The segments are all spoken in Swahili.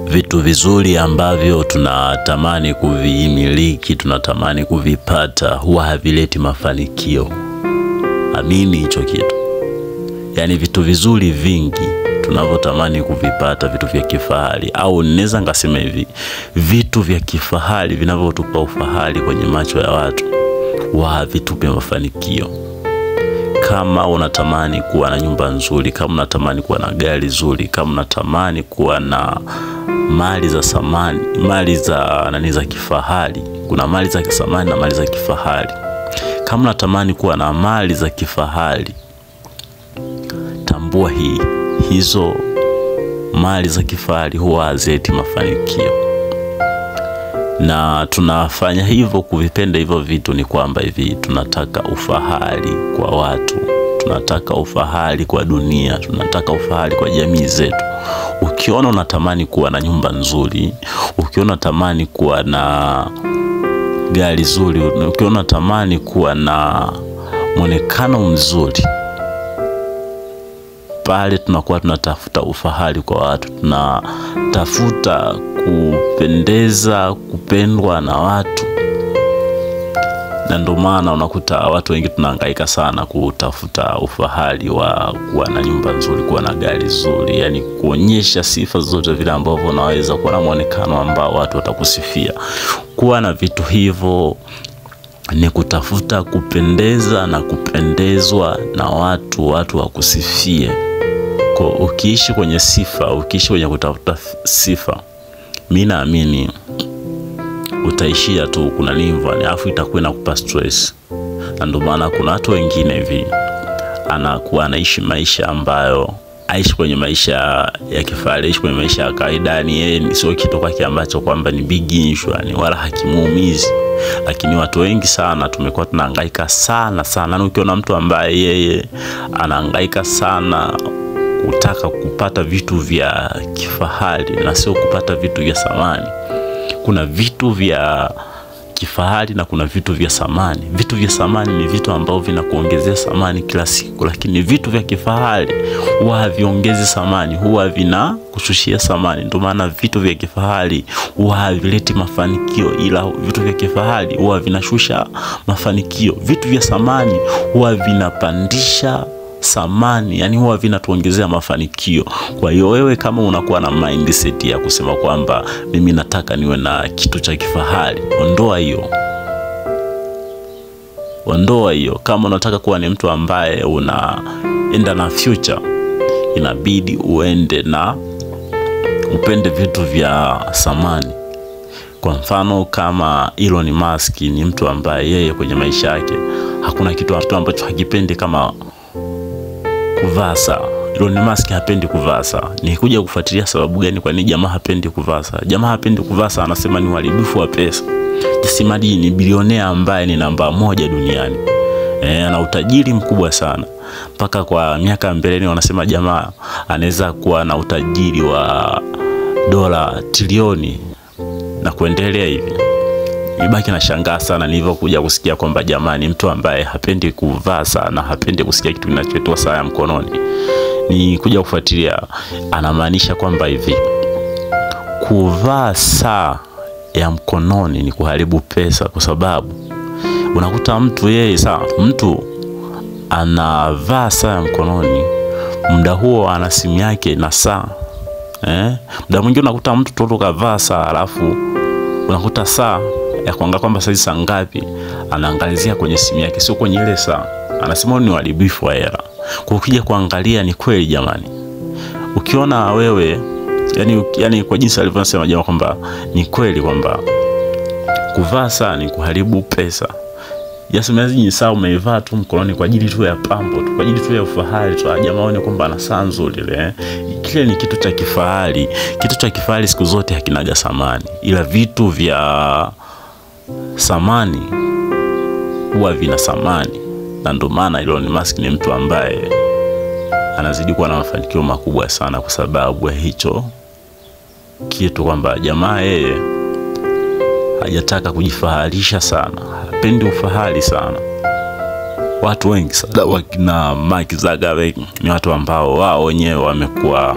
vitu vizuri ambavyo tunatamani kuvimiliki, tunatamani kuvipata, huwa havileti mafanikio. Amini hicho kitu. Yani vitu vizuri vingi tunavyotamani kuvipata, vitu vya kifahari, au naweza ngasema hivi, vitu vya kifahari vinavyotupa ufahari kwenye macho ya watu, huwa havitupi mafanikio. Kama unatamani kuwa na nyumba nzuri, kama unatamani kuwa na gari nzuri, kama unatamani kuwa na mali za samani, mali za za kifahari, kuna mali za kisamani na mali za kifahari. Kama unatamani kuwa na mali za kifahari, tambua hizo mali za kifahari huwa hazileti mafanikio. Na tunafanya hivyo, kuvipenda hivyo vitu, ni kwamba hivi tunataka ufahari kwa watu, tunataka ufahari kwa dunia, tunataka ufahari kwa jamii zetu. Ukiona unatamani kuwa na nyumba nzuri, ukiona unatamani kuwa na gari nzuri, ukiona unatamani kuwa na muonekano mzuri, pale tunakuwa tunatafuta ufahari kwa watu, tunatafuta kupendeza, kupendwa na watu. Na ndio maana unakuta watu wengi tunahangaika sana kutafuta ufahari wa kuwa na nyumba nzuri, kuwa na gari nzuri, yani kuonyesha sifa zote vile ambavyo unaweza, kuwa na muonekano ambao watu watakusifia. Kuwa na vitu hivyo ni kutafuta kupendeza na kupendezwa na watu wakusifie. Kwa ukiishi kwenye sifa, ukiishi kwenye kutafuta sifa, mimi naamini utaishia tu kuna limva, alafu itakuwa inakupa stress. Na ndio maana kuna watu wengine hivi anakuwa anaishi maisha ambayo aishi kwenye maisha ya kifahari, aishi kwenye maisha ya kawaida, ni yeye sio kitu kwake ambacho kwamba ni big issue, ni wala hakimuumizi. Lakini watu wengi sana tumekuwa tunahangaika sana. Na ukiona mtu ambaye yeye anahangaika sana kutaka kupata vitu vya kifahari na sio kupata vitu vya samani. Kuna vitu vya kifahari na kuna vitu vya samani. Vitu vya samani ni vitu ambavyo vinakuongezea samani kila siku, lakini vitu vya kifahari huwa haviongezi samani, huwa vinakushushia samani. Ndio maana vitu vya kifahari huwa havileti mafanikio, ila vitu vya kifahari huwa vinashusha mafanikio. Vitu vya samani huwa vinapandisha samani, yani huwa vinatuongezea mafanikio. Kwa hiyo wewe kama unakuwa na mindset ya kusema kwamba mimi nataka niwe na kitu cha kifahari, ondoa hiyo. Kama unataka kuwa ni mtu ambaye unaenda na future, inabidi uende na upende vitu vya samani. Kwa mfano kama Elon Musk ni mtu ambaye yeye kwenye maisha yake hakuna kitu ambacho hakipendi kama kuvaa saa. Elon Musk hapendi kuvaa saa. Nikuja kufuatilia sababu gani kwa nini jamaa hapendi kuvaa saa. Jamaa hapendi kuvaa saa, anasema ni uharibifu wa pesa. Jisimadi ni bilionea ambaye ni namba 1 duniani. Ana utajiri mkubwa sana. Mpaka kwa miaka mbeleni wanasema jamaa anaweza kuwa na utajiri wa dola trilioni na kuendelea hivi. Nibaki na shangaa sana nilivyokuja kusikia kwamba jamaa ni mtu ambaye hapendi kuvaa saa na hapendi kusikia kitu kinachoitwa saa ya mkononi. Ni kuja kufuatilia, anamaanisha kwamba hivi, kuvaa saa ya mkononi ni kuharibu pesa. Kwa sababu unakuta mtu anavaa saa ya mkononi, muda huo ana simu yake na saa. Muda mwingine unakuta mtu tu kavaa saa, alafu unakuta saa ya kuangalia kwamba saa ngapi, anaangalizia kwenye simu yake, sio kwenye ile saa. Anasema ni uharibifu wa hela. Kwa ukija kuangalia ni kweli jamani. Ukiona wewe yani kwa jinsi alivyosema jamaa kwamba ni kweli kwamba kuvaa saa ni kuharibu pesa. Yasemezi saa umeivaa tu mkononi kwa ajili tu ya pambo tu, kwa ajili tu ya ufahari tu, jamaa waone kwamba ana saa nzuri ile. Kile ni kitu cha kifahari. Kitu cha kifahari siku zote hakinaga samani, ila vitu vya samani huwa vina samani. Na ndio maana Elon Musk ni mtu ambaye anazidi kuwa na mafanikio makubwa sana kwa sababu ya hicho kitu, kwamba jamaa yeye hajataka kujifaharisha sana, hapendi ufahari sana. Watu wengi sana wakina Mark Zuckerberg ni watu ambao wao wenyewe wamekuwa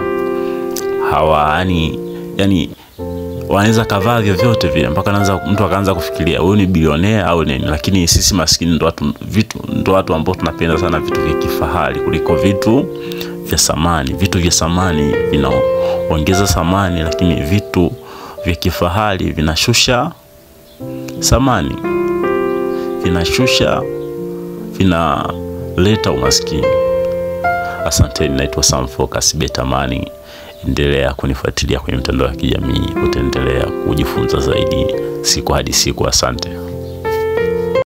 yani yani wanaweza kavaa vyovyote vile mpaka mtu akaanza kufikiria huyu ni bilionea au nini. Lakini sisi maskini ndo watu ambao tunapenda sana vitu vya kifahari kuliko vitu vya samani. Vitu vya samani vinaongeza samani, lakini vitu vya kifahari vinashusha samani, vinaleta umaskini. Asanteni, naitwa Sam Focus Betamani. Endelea kunifuatilia kwenye mitandao ya kijamii, utaendelea kujifunza zaidi siku hadi siku. Asante.